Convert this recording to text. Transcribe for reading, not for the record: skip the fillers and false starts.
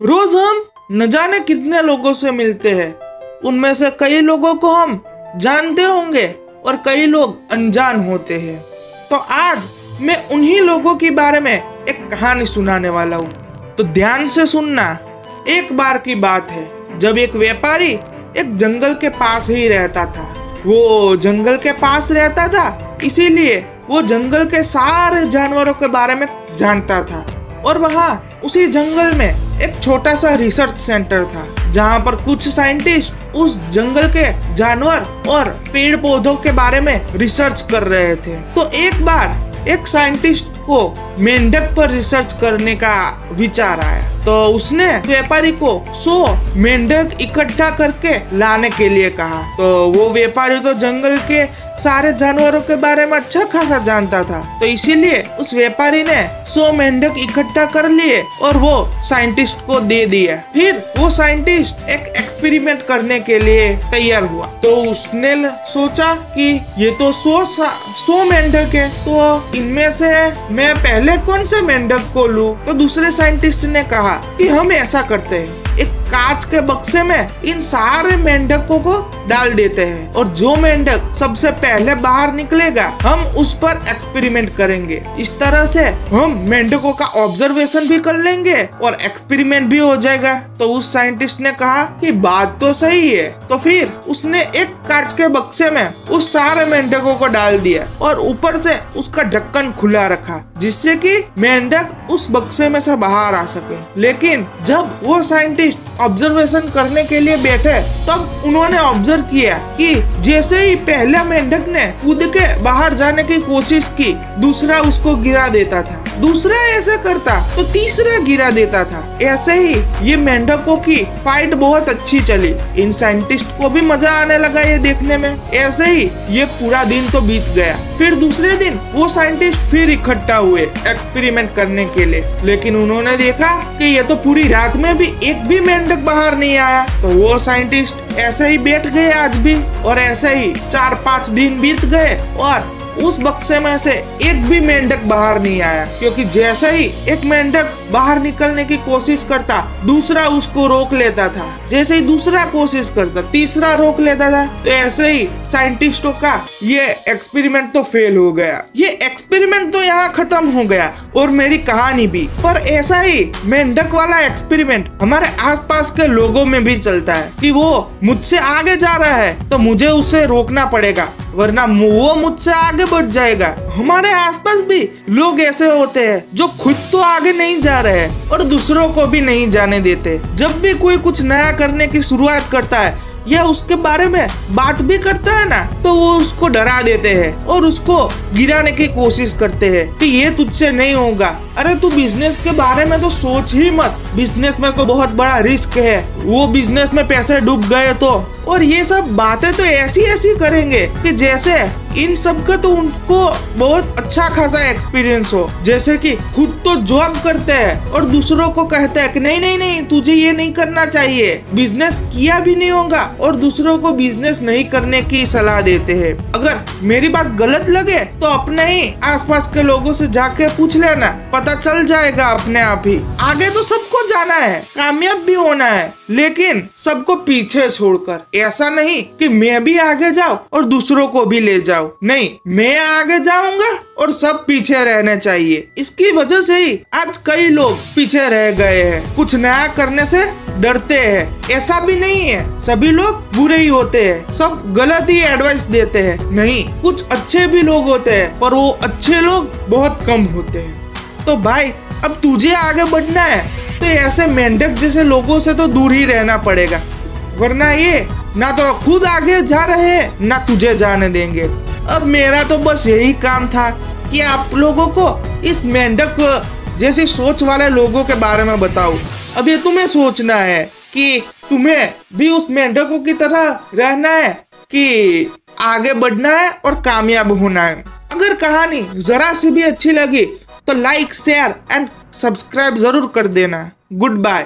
रोज हम न जाने कितने लोगों से मिलते हैं। उनमें से कई लोगों को हम जानते होंगे और कई लोग अनजान होते हैं। तो आज मैं उन्हीं लोगों के बारे में एक कहानी सुनाने वाला हूँ, तो ध्यान से सुनना। एक बार की बात है जब एक व्यापारी एक जंगल के पास ही रहता था। वो जंगल के पास रहता था, इसीलिए वो जंगल के सारे जानवरों के बारे में जानता था। और वहाँ उसी जंगल में एक छोटा सा रिसर्च सेंटर था, जहाँ पर कुछ साइंटिस्ट उस जंगल के जानवर और पेड़ पौधों के बारे में रिसर्च कर रहे थे। तो एक बार एक साइंटिस्ट को मेंढक पर रिसर्च करने का विचार आया, तो उसने व्यापारी को 100 मेंढक इकट्ठा करके लाने के लिए कहा। तो वो व्यापारी तो जंगल के सारे जानवरों के बारे में अच्छा खासा जानता था, तो इसीलिए उस व्यापारी ने 100 मेंढक इकट्ठा कर लिए और वो साइंटिस्ट को दे दिया। फिर वो साइंटिस्ट एक एक्सपेरिमेंट करने के लिए तैयार हुआ। तो उसने सोचा कि ये तो 100 मेंढक है, तो इनमें से मैं पहले कौन से मेंढक को लूं? तो दूसरे साइंटिस्ट ने कहा कि हम ऐसा करते हैं, एक कांच के बक्से में इन सारे मेंढकों को डाल देते हैं और जो मेंढक सबसे पहले बाहर निकलेगा हम उस पर एक्सपेरिमेंट करेंगे। इस तरह से हम मेंढकों का ऑब्जर्वेशन भी कर लेंगे और एक्सपेरिमेंट भी हो जाएगा। तो उस साइंटिस्ट ने कहा कि बात तो सही है। तो फिर उसने एक कांच के बक्से में उस सारे मेंढकों को डाल दिया और ऊपर से उसका ढक्कन खुला रखा, जिससे कि मेंढक उस बक्से में से बाहर आ सके। लेकिन जब वो साइंटिस्ट ऑब्जर्वेशन करने के लिए बैठे, तब उन्होंने ऑब्जर्व किया कि जैसे ही पहला मेंढक ने कूद के बाहर जाने की कोशिश की, दूसरा उसको गिरा देता था, दूसरा ऐसे करता तो तीसरा गिरा देता था। ऐसे ही ये मेंढकों की फाइट बहुत अच्छी चली। इन साइंटिस्ट को भी मजा आने लगा ये देखने में। ऐसे ही ये पूरा दिन तो बीत गया। फिर दूसरे दिन वो साइंटिस्ट फिर इकट्ठा हुए एक्सपेरिमेंट करने के लिए, लेकिन उन्होंने देखा कि ये तो पूरी रात में भी एक भी मेंढक बाहर नहीं आया। तो वो साइंटिस्ट ऐसे ही बैठ गए आज भी, और ऐसे ही 4-5 दिन बीत गए और उस बक्से में से एक भी मेंढक बाहर नहीं आया, क्योंकि जैसे ही एक मेंढक बाहर निकलने की कोशिश करता, दूसरा उसको रोक लेता था। जैसे ही दूसरा कोशिश करता, तीसरा रोक लेता था। तो ऐसे ही साइंटिस्टों का ये एक्सपेरिमेंट तो फेल हो गया। ये एक्सपेरिमेंट तो यहाँ खत्म हो गया और मेरी कहानी भी। पर ऐसा ही मेंढक वाला एक्सपेरिमेंट हमारे आसपास के लोगों में भी चलता है कि वो मुझसे आगे जा रहा है तो मुझे उसे रोकना पड़ेगा, वरना वो मुझसे आगे बढ़ जाएगा। हमारे आसपास भी लोग ऐसे होते हैं जो खुद तो आगे नहीं जा रहे हैं और दूसरों को भी नहीं जाने देते। जब भी कोई कुछ नया करने की शुरुआत करता है या उसके बारे में बात भी करता है ना, तो वो उसको डरा देते हैं और उसको गिराने की कोशिश करते हैं कि ये तुझसे नहीं होगा। अरे तू बिजनेस के बारे में तो सोच ही मत, बिजनेस में तो बहुत बड़ा रिस्क है, वो बिजनेस में पैसे डूब गए तो। और ये सब बातें तो ऐसी करेंगे कि जैसे इन सब का तो उनको बहुत अच्छा खासा एक्सपीरियंस हो। जैसे कि खुद तो जॉब करते हैं और दूसरों को कहते हैं कि नहीं तुझे ये नहीं करना चाहिए, बिजनेस किया भी नहीं होगा, और दूसरों को बिजनेस नहीं करने की सलाह देते हैं। अगर मेरी बात गलत लगे तो अपने ही आसपास के लोगों से जाके पूछ लेना, पता चल जाएगा अपने आप ही। आगे तो सबको जाना है, कामयाब भी होना है, लेकिन सबको पीछे छोड़कर। ऐसा नहीं कि मैं भी आगे जाऊं और दूसरों को भी ले जाऊं, नहीं, मैं आगे जाऊंगा और सब पीछे रहने चाहिए। इसकी वजह से ही आज कई लोग पीछे रह गए हैं, कुछ नया करने से डरते हैं। ऐसा भी नहीं है सभी लोग बुरे ही होते हैं, सब गलत ही एडवाइस देते हैं, नहीं, कुछ अच्छे भी लोग होते हैं, पर वो अच्छे लोग बहुत कम होते हैं। तो भाई अब तुझे आगे बढ़ना है तो ऐसे मेंढक जैसे लोगों से तो दूर ही रहना पड़ेगा, वरना ये ना तो खुद आगे जा रहे हैं ना तुझे जाने देंगे। अब मेरा तो बस यही काम था कि आप लोगों को इस मेंढक जैसी सोच वाले लोगों के बारे में बताऊं। अब ये तुम्हें सोचना है कि तुम्हें भी उस मेंढकों की तरह रहना है कि आगे बढ़ना है और कामयाब होना है। अगर कहानी जरा सी भी अच्छी लगी तो लाइक, शेयर एंड सब्सक्राइब जरूर कर देना। Good bye.